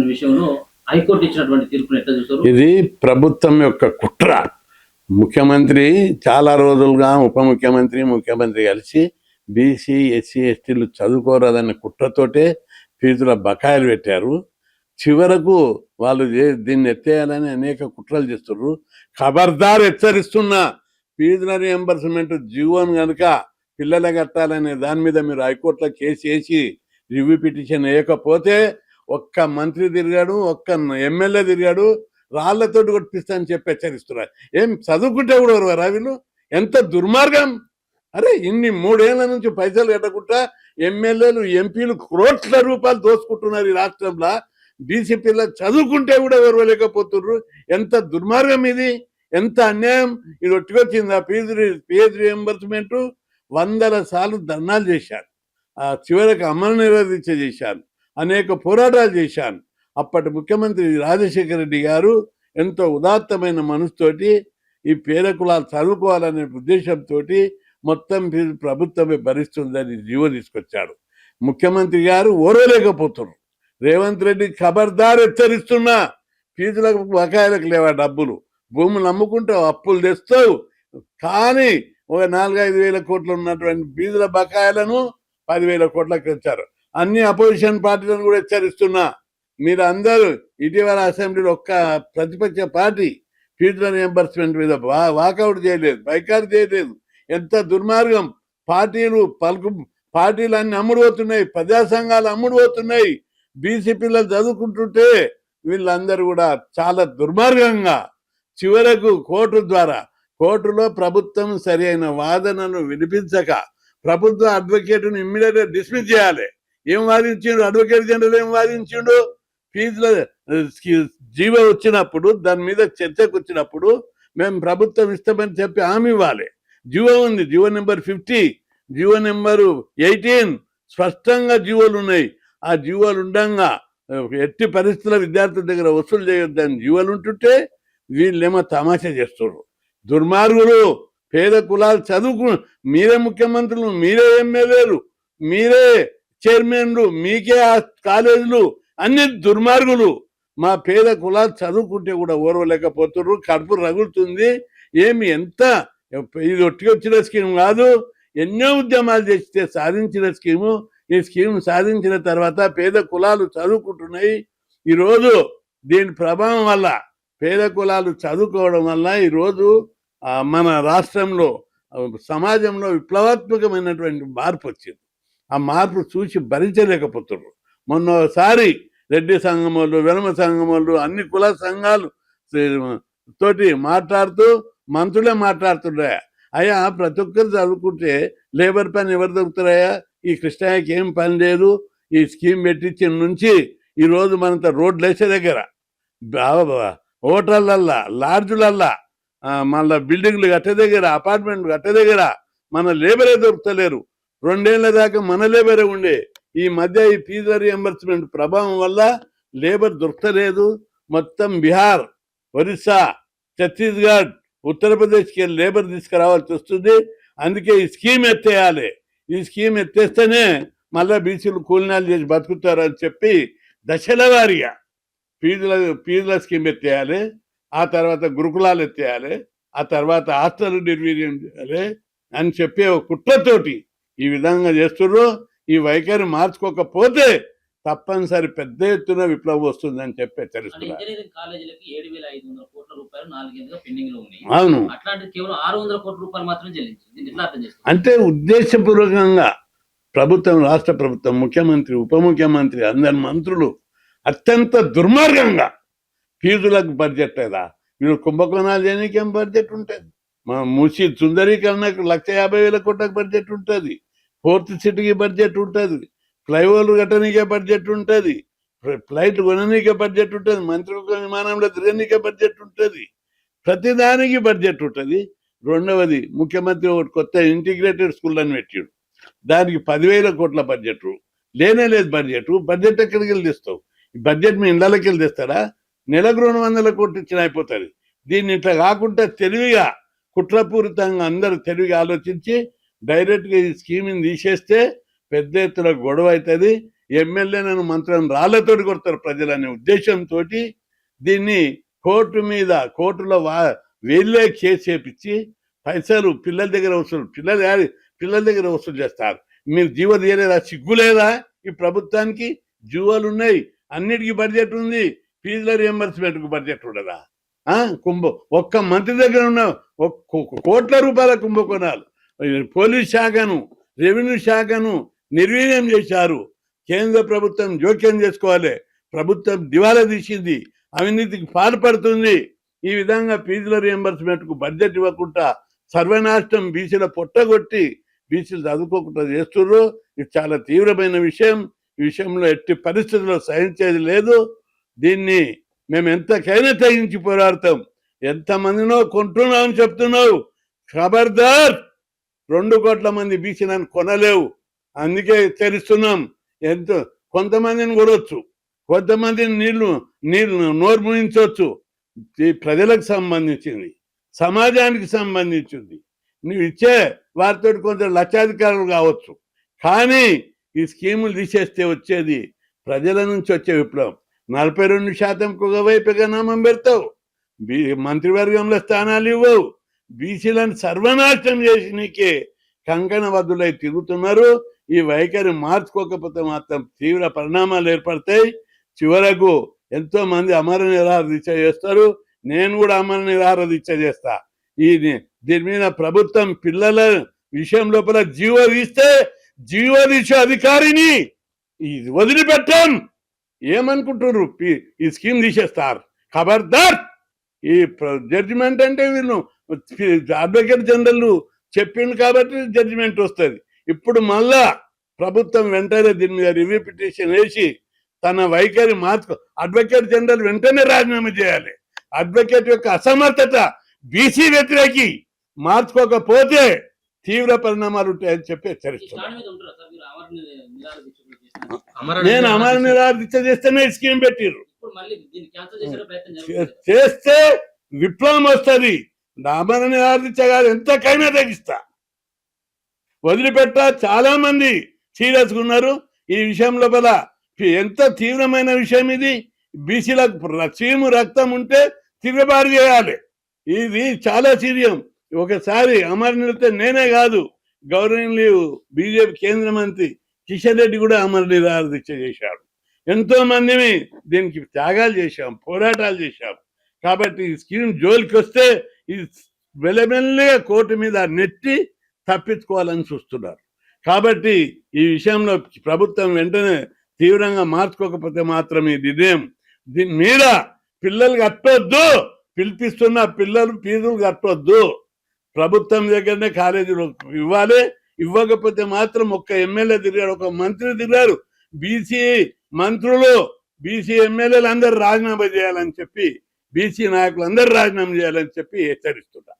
అనేటువంటి విషయంలో హైకోర్టు ఇచ్చినటువంటి తీర్పును ఎట్లా చూస్తారు? ఇది ప్రభుత్వం యొక్క కుట్ర. ముఖ్యమంత్రి చాలా రోజులుగా ఉప ముఖ్యమంత్రి ముఖ్యమంత్రి కలిసి బీసీ ఎస్సీ ఎస్టీలు చదువుకోరాదన్న కుట్రతోటే ఫీజుల బకాయిలు పెట్టారు. చివరకు వాళ్ళు దీన్ని ఎత్తేయాలని అనేక కుట్రలు చేస్తున్నారు. ఖబర్దార్ హెచ్చరిస్తున్నా, ఫీజుల రియంబర్స్మెంట్ జీవోను కనుక పిల్లలు కట్టాలనే దాని మీద మీరు హైకోర్టులో కేసు వేసి రివ్యూ పిటిషన్ వేయకపోతే ఒక్క మంత్రి తిరిగాడు, ఒక్క ఎమ్మెల్యే తిరిగాడు, రాళ్లతోటి కొట్టిస్తా అని చెప్పి హెచ్చరిస్తున్నారు. ఏం చదువుకుంటే కూడా ఎవరు వీళ్ళు? ఎంత దుర్మార్గం! అరే ఇన్ని 3 ఏళ్ల నుంచి పైసలు కట్టకుండా ఎమ్మెల్యేలు ఎంపీలు కోట్ల రూపాయలు దోసుకుంటున్నారు ఈ రాష్ట్రంలో. బీసీ పిల్లలు చదువుకుంటే కూడా ఎవరు లేకపోతున్నారు. ఎంత దుర్మార్గం ఇది! ఎంత అన్యాయం! ఇది ఒట్టుకొచ్చింది. ఆ ఫీజు రియంబర్స్మెంట్ 100 సార్లు ధర్నాలు చేశారు. చివరికి అమలు నిరోధించ చేశాను, అనేక పోరాటాలు చేశాను. అప్పటి ముఖ్యమంత్రి రాజశేఖర రెడ్డి గారు ఎంతో ఉదాత్తమైన మనసుతోటి ఈ పేద కులాలు చదువుకోవాలనే ఉద్దేశంతో మొత్తం ఫీజు ప్రభుత్వమే భరిస్తుందని జీవో తీసుకొచ్చాడు. ముఖ్యమంత్రి గారు ఓరలేకపోతున్నారు. రేవంత్ రెడ్డి ఖబర్దార్ హెచ్చరిస్తున్నా, ఫీజులకు బకాయిలకు లేవా డబ్బులు, భూములు అమ్ముకుంటావు, అప్పులు తెస్తావు, కానీ ఒక 4-5 వేల కోట్లు ఉన్నటువంటి ఫీజుల బకాయిలను 10,000 కోట్లకు తెచ్చారు. అన్ని అపోజిషన్ పార్టీలను కూడా హెచ్చరిస్తున్నా, మీరు అందరూ ఇటీవల అసెంబ్లీలో ఒక్క ప్రతిపక్ష పార్టీ ఫీజుల రియంబర్స్మెంట్ మీద వాకౌట్ చేయలేదు, బైకాట్ చేయలేదు. ఎంత దుర్మార్గం! పార్టీలు అన్ని అమ్ముడు పోతున్నాయి, ప్రజా సంఘాలు అమ్ముడు పోతున్నాయి. బీసీ పిల్లలు చదువుకుంటుంటే వీళ్ళందరూ కూడా చాలా దుర్మార్గంగా చివరకు కోర్టులో ప్రభుత్వం సరి అయిన వాదనను వినిపించక ప్రభుత్వ అడ్వకేట్ను ఇమ్మీడియట్గా డిస్మిస్ చేయాలి. ఏం వాదించిండు అడ్వకేట్ జనరల్? ఏం వాదించిండు? ఫీజుల జీవో వచ్చినప్పుడు, దాని మీద చర్చకు వచ్చినప్పుడు మేము ప్రభుత్వం ఇస్తామని చెప్పి హామీ ఇవ్వాలి. జీవో ఉంది, జీవో నెంబర్ 50, జీవో నెంబరు 18 స్పష్టంగా జీవోలు ఉన్నాయి. ఆ జీవోలు ఉండగా ఎట్టి పరిస్థితుల విద్యార్థుల దగ్గర వసూలు చేయొద్దని జీవోలు ఉంటుంటే వీళ్ళేమో తమాషా చేస్తున్నారు. దుర్మార్గులు! పేద కులాలు మీరే ముఖ్యమంత్రులు, మీరే ఎమ్మెల్యేలు, మీరే చైర్మన్లు, మీకే కాలేజీలు, అన్ని దుర్మార్గులు. మా పేద కులాలు చదువుకుంటే కూడా ఓర్వలేకపోతున్నారు. కడుపు రగులుతుంది. ఏమి ఎంత ఇది ఒట్టుకొచ్చిన స్కీమ్ కాదు, ఎన్నో ఉద్యమాలు చేస్తే సాధించిన స్కీము. ఈ స్కీమ్ సాధించిన తర్వాత పేద కులాలు చదువుకుంటున్నాయి. ఈరోజు దీని ప్రభావం వల్ల పేద కులాలు చదువుకోవడం వల్ల ఈరోజు మన రాష్ట్రంలో సమాజంలో విప్లవాత్మకమైనటువంటి మార్పు వచ్చింది. ఆ మార్పు చూసి భరించలేకపోతున్నారు. మొన్నసారి రెడ్డి సంఘం వాళ్ళు, వెలమ సంఘం వాళ్ళు, అన్ని కుల సంఘాలు తోటి మాట్లాడుతూ మంత్రులే మాట్లాడుతున్నాయా, అయ్యా ప్రతి ఒక్కరు చదువుకుంటే లేబర్ పని ఎవరు దొరుకుతారయ్యా? ఈ కృష్ణయ్యకి ఏం పని లేదు. ఈ స్కీమ్ పెట్టించిన నుంచి ఈరోజు మనంత రోడ్లు వేసే దగ్గర, హోటళ్ళల్లా, లాడ్జులల్లా, మళ్ళీ బిల్డింగ్లు కట్టే దగ్గర, అపార్ట్మెంట్లు కట్టే దగ్గర మన లేబరే దొరుకుతలేరు. 2 ఏళ్ల దాకా మన లేబరే ఉండే. ఈ మధ్య ఈ ఫీజు రియంబర్స్మెంట్ ప్రభావం వల్ల లేబర్ దొరకలేదు. మొత్తం బీహార్, ఒరిస్సా, ఛత్తీస్గఢ్, ఉత్తరప్రదేశ్కి లేబర్ తీసుకురావాల్సి వస్తుంది. అందుకే ఈ స్కీమ్ ఎత్తేయాలి. ఈ స్కీమ్ ఎత్తేస్తేనే మళ్ళీ బీసీలు కూలినాలు చేసి బతుకుతారని చెప్పి దశల వారీగా ఫీజుల స్కీమ్ ఎత్తేయాలి. ఆ తర్వాత గురుకులాలు ఎత్తేయాలి. ఆ తర్వాత హాస్టల్ నిర్వీర్యం చేయాలి అని చెప్పే ఒక కుట్రతోటి ఈ విధంగా చేస్తున్నారు. ఈ వైఖరి మార్చుకోకపోతే తప్పనిసరి పెద్ద ఎత్తున విప్లవం వస్తుందని చెప్పి హెచ్చరిస్తున్నారు. అవును, అంటే ఉద్దేశపూర్వకంగా ప్రభుత్వం, రాష్ట్ర ప్రభుత్వం, ముఖ్యమంత్రి, ఉప ముఖ్యమంత్రి, అందరి మంత్రులు అత్యంత దుర్మార్గంగా ఫీజులకు బడ్జెట్ లేదా, వీళ్ళు కుంభకోణాలు చేయడానికి ఏం బడ్జెట్ ఉంటుంది? మా మూసి సుందరీకరణకు 150,000 కోట్లకు బడ్జెట్ ఉంటుంది. 4th సిటీకి బడ్జెట్ ఉంటుంది. ఫ్లైఓవర్లు కట్టనీకే బడ్జెట్ ఉంటుంది. ఫ్లైట్లు కొననీకే బడ్జెట్ ఉంటుంది. మంత్రి విమానంలో తిరగనీకే బడ్జెట్ ఉంటుంది. ప్రతిదానికి బడ్జెట్ ఉంటుంది. రెండవది, ముఖ్యమంత్రి ఒకటి కొత్త ఇంటిగ్రేటెడ్ స్కూల్ అని పెట్టాడు. దానికి 10,000 కోట్ల బడ్జెట్ లేనే లేదు. బడ్జెట్ ఎక్కడికి వెళ్ళి తెస్తావు? ఈ బడ్జెట్ మీ ఇళ్ళకి వెళ్ళి తెస్తారా? నెలకు 200 కోట్లు ఇచ్చిన అయిపోతుంది. దీన్ని ఇట్లా కాకుండా తెలివిగా, కుట్రపూరితంగా అందరూ తెలివిగా ఆలోచించి డైరెక్ట్గా ఈ స్కీమ్ని తీసేస్తే పెద్ద ఎత్తున గొడవ అవుతుంది. ఎమ్మెల్యేలను మంత్రులను రాళ్లతోటి కొడతారు ప్రజలనే ఉద్దేశంతో దీన్ని కోర్టులో వీళ్ళే కేసు చేపించి పైసలు పిల్లల దగ్గర వసూలు చేస్తారు. మీరు జీవో తీయలేదా? సిగ్గు లేదా ఈ ప్రభుత్వానికి? జీవోలు ఉన్నాయి, అన్నిటికీ బడ్జెట్ ఉంది, ఫీజుల రియంబర్స్మెంట్కు బడ్జెట్ ఉండదా? ఒక్క మంత్రి దగ్గర ఉన్న కోట్ల రూపాయల కుంభకోణాలు. పోలీస్ శాఖను, రెవెన్యూ శాఖను నిర్వీర్యం చేశారు. కేంద్ర ప్రభుత్వం జోక్యం చేసుకోవాలి. ప్రభుత్వం దివాలా తీసింది, అవినీతికి పాల్పడుతుంది. ఈ విధంగా ఫీజుల రియంబర్స్మెంట్కు బడ్జెట్ ఇవ్వకుండా సర్వనాశనం బీసీల పొట్టగొట్టి బీసీలు చదువుకోకుండా చేస్తున్నారు. ఇది చాలా తీవ్రమైన విషయం. ఈ విషయంలో ఎట్టి పరిస్థితుల్లో సహించేది లేదు. దీన్ని మేము ఎంతకైనా తగ్గించి పోరాడతాం. ఎంతమందినో కొంటున్నామని చెప్తున్నావు, ఖబర్దార్. 2 కోట్ల మంది బీసీలను కొనలేవు, అందుకే హెచ్చరిస్తున్నాం. కొంతమందిని కొనవచ్చు, కొంతమందిని నీళ్లు నోరు ముయించవచ్చు. ప్రజలకు సంబంధించింది, సమాజానికి సంబంధించింది. నువ్వు ఇచ్చే వారితో కొంచెం లక్షాధికారులు కావచ్చు, కానీ ఈ స్కీములు తీసేస్తే వచ్చేది ప్రజల నుంచి వచ్చే విప్లవం. 42%కు ఒకవైపుగా నామం పెడతావు, మంత్రివర్గంలో స్థానాలు ఇవ్వవు, బీసీలను సర్వనాశనం చేసి నీకే కంకణబద్ధులై తిరుగుతున్నారు. ఈ వైఖరి మార్చుకోకపోతే మాత్రం తీవ్ర పరిణామాలు ఏర్పడతాయి. చివరకు ఎంతో మంది అమర నిరాహార దీక్ష చేస్తారు. నేను కూడా అమర నిరాహార దీక్ష చేస్తా. దీని మీద ప్రభుత్వం పిల్లల విషయం లోపల జీవో తీస్తే జీవోదీక్ష అధికారిని వదిలిపెట్టాం. ఏమనుకుంటున్నారు? ఈ స్కీమ్ తీసేస్తారు. ఖబర్దార్. ఈ జడ్జిమెంట్ అంటే వీళ్ళు అడ్వకేట్ జనరల్ చెప్పిండు కాబట్టి జడ్జిమెంట్ వస్తుంది. ఇప్పుడు మళ్ళా ప్రభుత్వం వెంటనే దీని మీద రివ్యూ పిటిషన్ వేసి తన వైఖరి అడ్వకేట్ జనరల్ వెంటనే రాజీనామా చేయాలి. అడ్వకేట్ యొక్క అసమర్థత బీసీ వ్యతిరేకి మార్చుకోకపోతే తీవ్ర పరిణామాలు ఉంటాయని చెప్పి హెచ్చరిస్తున్నాను. నేను అమర నిరాహార దీక్ష చేస్తేనే స్కీమ్ పెట్టిర్రు. చేస్తే విప్లవం వస్తుంది. అమర నిరాహార దీక్ష కాదు, ఎంతకైనా తగ్గిస్తా. వదిలిపెట్ట. చాలా మంది సీరియస్గా ఉన్నారు ఈ విషయం లోపల. ఎంత తీవ్రమైన విషయం ఇది. బీసీలకు చీము రక్తం ఉంటే తిరుగుబాటు చేయాలి. ఇది చాలా సీరియం. ఒకసారి అమర నిరత నేనే కాదు, గౌరవనీయులు బీజేపీ కేంద్ర మంత్రి కిషన్ రెడ్డి కూడా అమర నిరాహార దీక్ష చేశాడు. ఎంతో మందిని దీనికి త్యాగాలు చేశాం, పోరాటాలు చేశాం. కాబట్టి ఈ స్కీమ్ జోలికి వస్తే ఇది వెలమెల్లగా కోర్టు మీద నెట్టి తప్పించుకోవాలని చూస్తున్నారు. కాబట్టి ఈ విషయంలో ప్రభుత్వం వెంటనే తీవ్రంగా మార్చుకోకపోతే మాత్రం ఈ నిర్ణయం దీని మీద పిల్లలు కట్టొద్దు. పిలిపిస్తున్న పిల్లలు ఫీజులు కట్టొద్దు. ప్రభుత్వం దగ్గరనే కాలేజీలు ఇవ్వాలి. ఇవ్వకపోతే మాత్రం ఒక్క ఎమ్మెల్యే తిరిగారు, ఒక మంత్రి తిరిగారు. బీసీ మంత్రులు, బీసీ ఎమ్మెల్యేలు అందరూ రాజీనామా చేయాలని చెప్పి, బీసీ నాయకులు అందరూ రాజీనామా చేయాలని చెప్పి హెచ్చరిస్తున్నారు.